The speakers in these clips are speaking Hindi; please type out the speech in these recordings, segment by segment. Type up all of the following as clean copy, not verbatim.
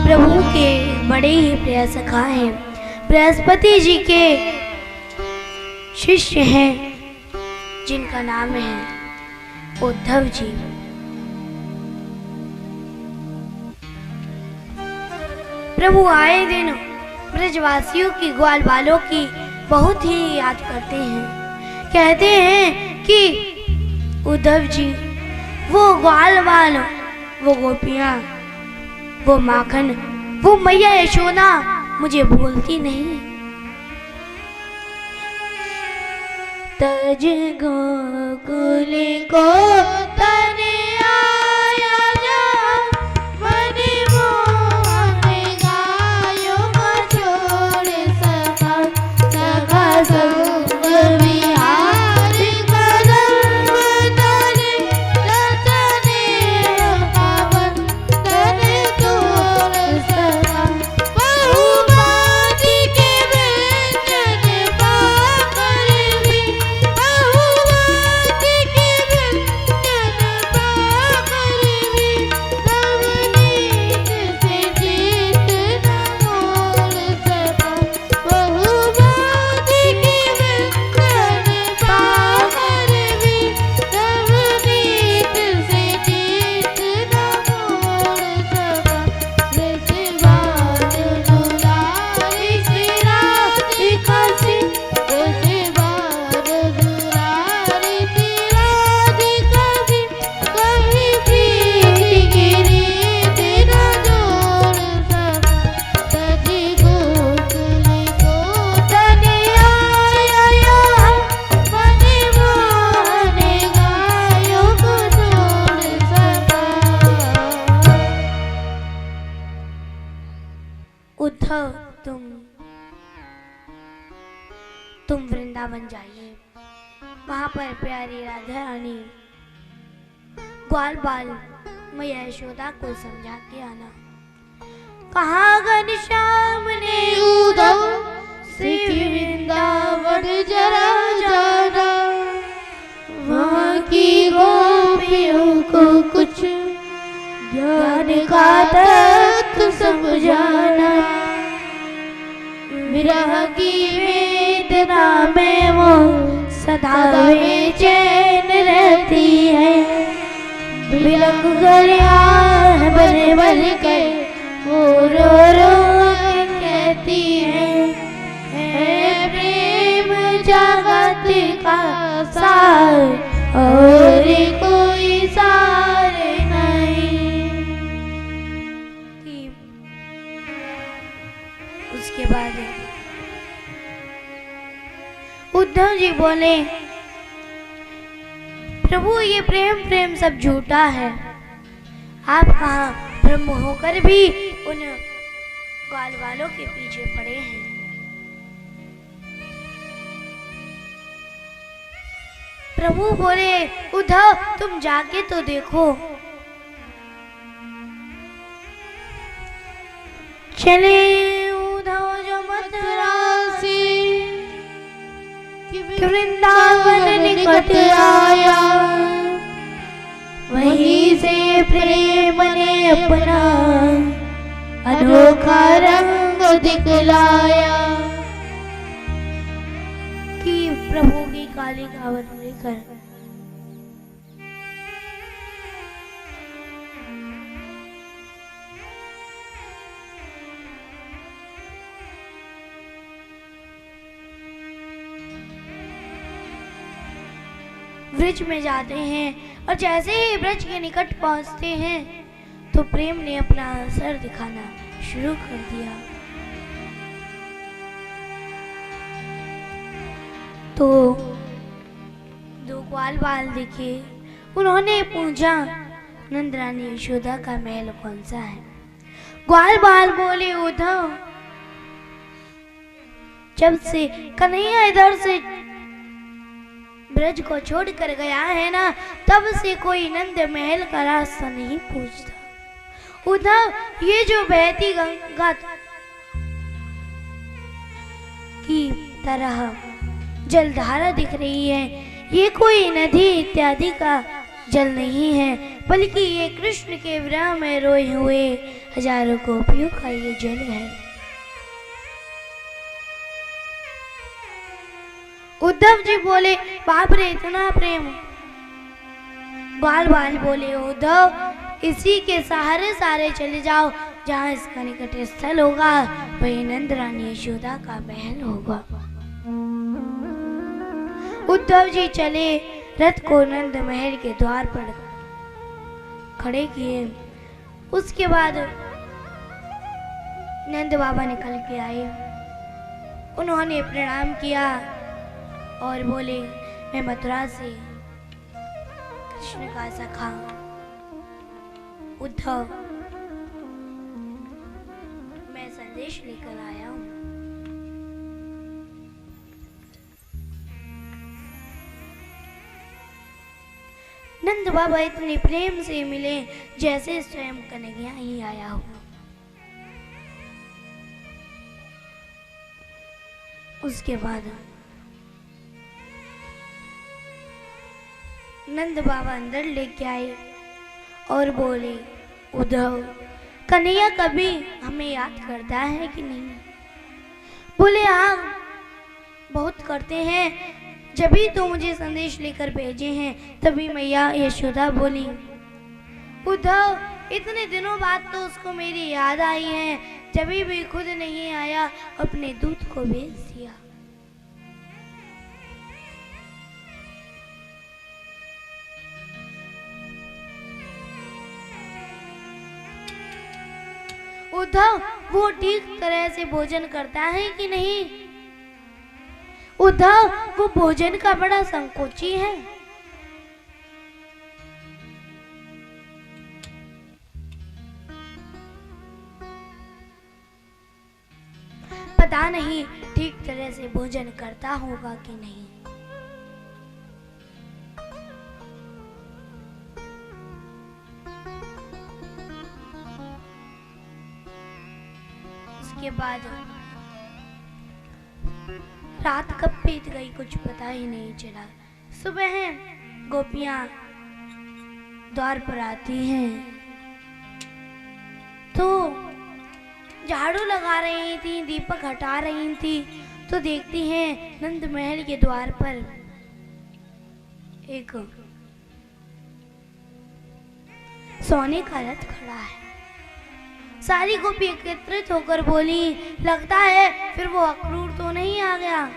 प्रभु के बड़े ही प्रिय सखा हैं, बृहस्पति जी के शिष्य हैं, जिनका नाम है उद्धव जी। प्रभु आए दिन ब्रजवासियों की, ग्वाल बालों की बहुत ही याद करते हैं। कहते हैं कि उद्धव जी, वो ग्वाल बाल, वो गोपियां, वो माखन, वो मैया यशोदा मुझे भूलती नहीं। तज गोकुल को तन आया जा, मन मोहन गायों को छोड़ सका, सका संग विहार कदम तने रचने पावन तने तोड़ सका। बहुमति के व्यंजन पाकर भी, बहुमति के व्यंजन पाकर भी, नवनीत से जीत न मोड़ सका। बहुमति के व्यंजन पाकर भी, नवनीत से जीत न मोड़ सका। ब्रजबाल दुलारी श्री राधिका से, ब्रजबाल दुलारी श्री राधिका से, कभी प्रीति की रीत न जोड़ सका। तज गोकुल को तन आया यहाँ, मन मोहन गायों को छोड़ सका। उद्धव, तुम वृंदावन जाइए, वहां पर प्यारी राधा रानी ग्वाल बाल मैया यशोदा को समझा के आना। कहा घनश्याम ने उद्धव से वृंदावन जरा जाना, वहाँ की गोपियों को कुछ ज्ञान का तत्व समझाना। विरह की वेदना में वो सदा बेचैन रहती है, बिलख कर आह बन बन कर वो रो रो के कहती है, प्रेम जगत का सार और कोई सार नहीं। उसके बाद उद्धव जी बोले, प्रभु ये प्रेम सब झूठा है। आप कहाँ ब्रह्म होकर भी उन ग्वाल वालों के पीछे पड़े हैं। प्रभु बोले, उद्धव तुम जाके तो देखो। चले उद्धव जो मथुरा से, वृंदावन निकट आया, वहीं से प्रेम ने अपना अनोखा रंग दिखलाया। कि प्रभु की काली कांवर लेकर ब्रज में जाते हैं, और जैसे ही ब्रज के निकट पहुंचते हैं तो प्रेम ने अपना असर दिखाना शुरू कर दिया। तो दो ग्वाल बाल दिखे, उन्होंने पूछा, नंद रानी यशोदा का महल कौन सा है? ग्वाल बाल बोले, उद्धव जब से कन्हैया इधर से ब्रज को छोड़कर गया है ना, तब से कोई नंद महल का रास्ता नहीं पूछता। उद्धव ये जो बहती गंगा की तरह जलधारा दिख रही है, ये कोई नदी इत्यादि का जल नहीं है, बल्कि ये कृष्ण के विरह में रोए हुए हजारों गोपियों का ये जल है। उद्धव जी बोले, बाप रे इतना प्रेम। ग्वाल बाल बोले, उद्धव इसी के सहारे सारे चले जाओ, जहाँ इसका निकट स्थल होगा वही नंद रानी यशोदा का महल होगा। उद्धव जी चले, रथ को नंद महल के द्वार पर खड़े किए। उसके बाद नंद बाबा निकल के आए। उन्होंने प्रणाम किया और बोले, मैं मथुरा से कृष्ण का सखा उद्धव मैं संदेश लेकर आया हूं। नंद बाबा इतने प्रेम से मिले जैसे स्वयं कन्हैया ही आया हो। उसके बाद नंद बाबा अंदर लेके आए और बोले, उद्धव कन्हैया कभी हमें याद करता है कि नहीं? बोले, हाँ बहुत करते हैं, जब भी तो मुझे संदेश लेकर भेजे हैं तभी मैया यशोदा बोली। उद्धव इतने दिनों बाद तो उसको मेरी याद आई है, जब भी खुद नहीं आया अपने दूत को भेज दिया। उद्धव वो ठीक तरह से भोजन करता है कि नहीं? उद्धव वो भोजन का बड़ा संकोची है। पता नहीं ठीक तरह से भोजन करता होगा कि नहीं। उसके बाद रात कब बीत गई कुछ पता ही नहीं चला। सुबह गोपियां द्वार पर आती हैं तो झाड़ू लगा रही थी, दीपक हटा रही थी, तो देखती हैं नंद महल के द्वार पर एक सोने का रथ खड़ा है। सारी गोपी एकत्रित होकर बोली, लगता है फिर वो अक्रूर तो नहीं आ गया।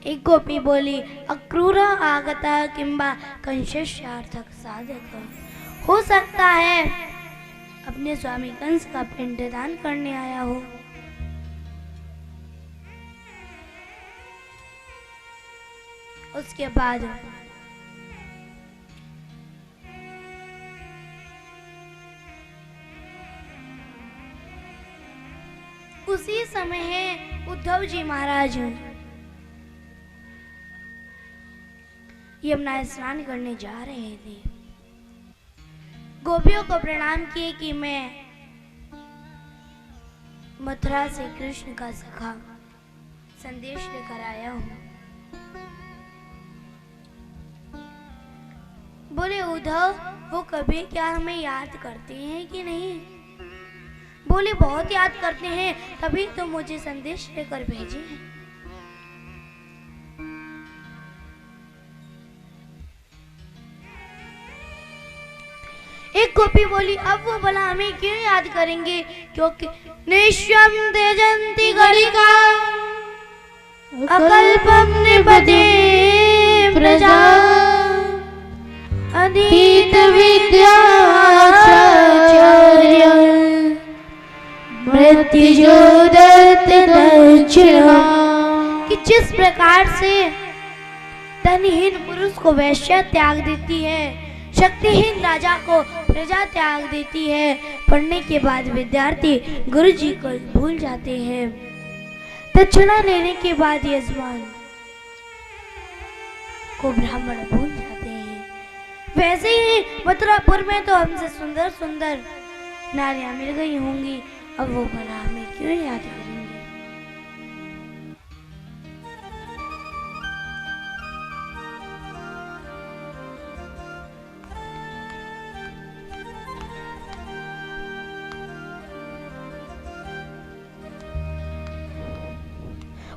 एक गोपी बोली, अक्रूर आगता किंबा कंसस्यार्थक साधक, हो सकता है अपने स्वामी कंस का पिंडदान करने आया हो। उसके बाद उसी समय है उद्धव जी महाराज यमुना स्नान करने जा रहे थे। गोपियों को प्रणाम किए कि मैं मथुरा से कृष्ण का सखा संदेश लेकर आया हूं। बोले, उद्धव वो कभी क्या हमें याद करते हैं कि नहीं? बोले, बहुत याद करते हैं, तभी तो मुझे संदेश लेकर भेजे हैं। एक गोपी बोली, अब वो भला हमें क्यों याद करेंगे, क्योंकि निश्यम त्यजन्ति गलिका अकल्पम निपते प्रजा अधीत विद्याचार्य मृत्युजो दत्त दक्षिणा। कि जिस प्रकार से धनहीन पुरुष को वैश्या त्याग देती है, शक्तिहीन राजा को प्रजा त्याग देती है, पढ़ने के बाद विद्यार्थी गुरु जी को भूल जाते हैं, दक्षिणा लेने के बाद यजमान को ब्राह्मण भूल जाते हैं, वैसे ही मथुरापुर में तो हमसे सुंदर सुंदर नारियां मिल गई होंगी, अब वो भला हमें क्यों याद करेंगे।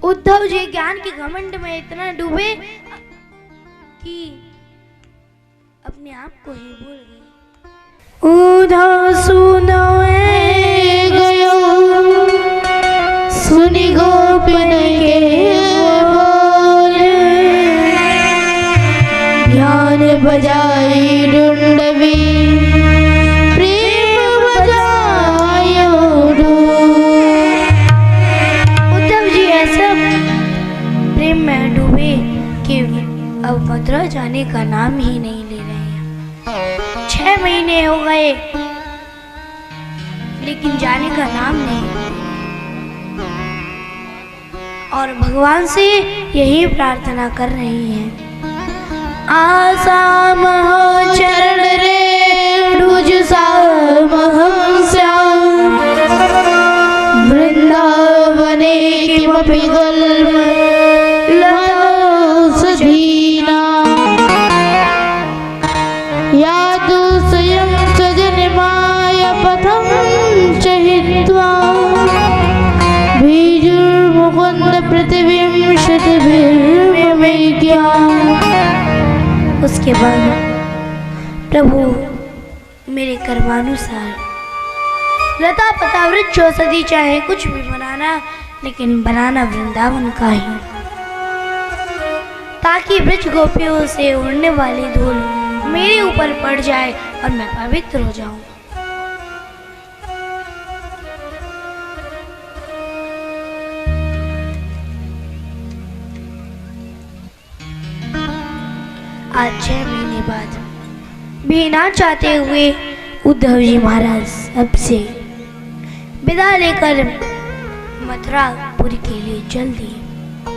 उद्धव जी ज्ञान के घमंड में इतना डूबे कि अपने आप को ही भूल गए। उद्धव सुनो गयो सुनी गोपिन के बोल, ध्यान बजाई डुंडवी प्रेम बजायो उद्धव जी ऐसा प्रेम में डूबे कि अब मथुरा जाने का नाम ही नहीं ले रहे हैं। 6 महीने हो गए लेकिन जाने का नाम नहीं, और भगवान से यही प्रार्थना कर रही हैं। आसाम हो चरण रे रुज साम हम श्याम, वृंदावने किमपि गल्म सधीना, यादु स्वयं स्वजनमाय पथं चहित्वा, बीजुर्मुकुन्द पृथिवीं शतभिर्ममेज्ञा। उसके बाद प्रभु मेरे कर्मानुसार लता पता वृक्ष औषधि चाहे कुछ भी बनाना, लेकिन बनाना वृंदावन का ही, ताकि ब्रज गोपियों से उड़ने वाली धूल मेरे ऊपर पड़ जाए और मैं पवित्र हो जाऊं। आज 6 महीने बाद भी ना चाहते हुए उद्धव जी महाराज सबसे विदा लेकर मथुरापुरी के लिए चल दिए।